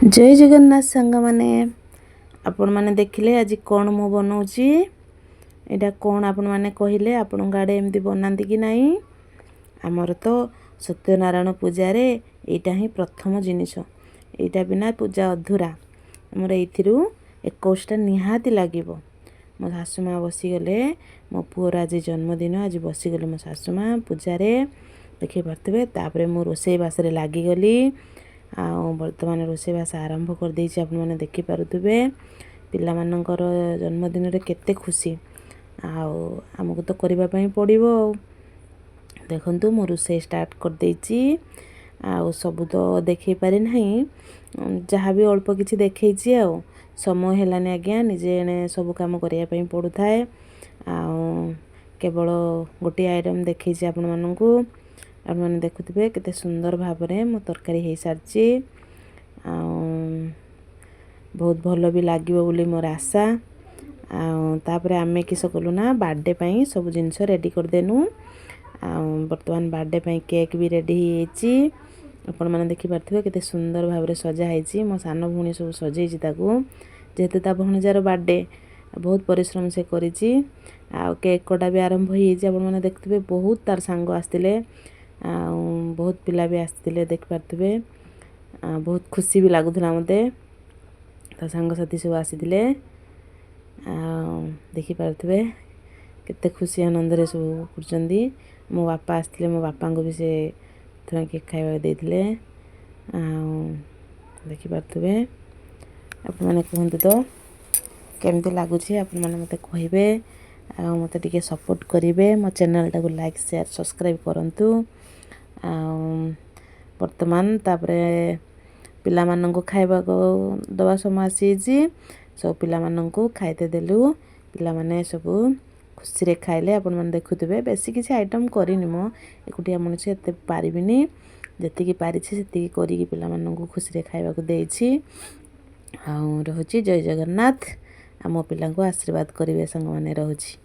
जय जगन्नाथ सांग माने आपण माने देखिले आज कौन मु बनाऊँगी एटा कौन आपण माने कहले आपण गाड़े एमती बनाती कि नहीं। आमर तो सत्यनारायण पूजार एटा ही प्रथम जिनिस एटा बिना पूजा अधूरा आमर एथिरु 21टा निहाती लागिबो। मो सासुमा बसीगले मो पुअर आज जन्मदिन आज बसीगले मो सासुमा पूजा देखी पारे तापर मु रोसई बासरे लागिगली बर्तमान रोसईबास आरंभ कर देछि आपण माने देखि पारुथबे पिला मानकर जन्मदिन रे केते खुशी आमको तो करबा पई पड़िबो। देखंतु मो रोसई स्टार्ट कर देछि सब तो देखै पारि नहीं जहाँ भी अल्प किछि देखैछि समय हेलानी आज्ञा निजे सब काम करिया पई पड़ु थाए केवल गोटे आइटम देखैछि आपण माननकु आपण माने देखुथबे केते सुंदर भाबरे मो तरकारी हे सारछि बहुत भल भी लागिबो बोली मोर आशा तापरे आमे किस कलु ना बर्थडे पई सब जिंस रेडी कर देनु वर्तमान बर्थडे पई केक भी रेडी हेछि आपण माने देखि पारथबे केते सुंदर भाबरे सजा हेछि मो सान भुणी सब सजेछि ताकू जेते ता भणजार बर्थडे बहुत परिश्रम से करिछि केक कटा भी आरंभ हेछि आपण माने देखथबे बहुत तार सांग आस्तिले बहुत पिला भी आस्तिले देख पारथबे बहुत खुशी भी लागुथला मते ता सांग साथी सब आसीथिले देखि पारथबे केते खुशी आनंद रे सब करचंदी। मो बापा आस्तिले मो बापा को भी से थोड़ा केक खाइबा देथिले देखि पारथबे आपण माने कहंतु तो केमते लागुछि आपण माने मते कहिबे मते टिके सपोर्ट करिवे मो चैनल टाको लाइक शेयर सब्सक्राइब करंतु वर्तमान तापरे पिला माननको खाइबा को दवा समय आसीछि सब पिला माननको खाइते देलु पिला माने सब खुशी रे खाइले आपण माने देखुथबे बेसी किछि आइटम करिनि मो एकुटिया मनुष्य एते पारिबिनी जति की पारिछि सेति की करी की पिला माननको खुशी रे खाइबा को देछि रहउछि। जय जगन्नाथ आमो पिला को आशीर्वाद करिवे संग माने रहउछि।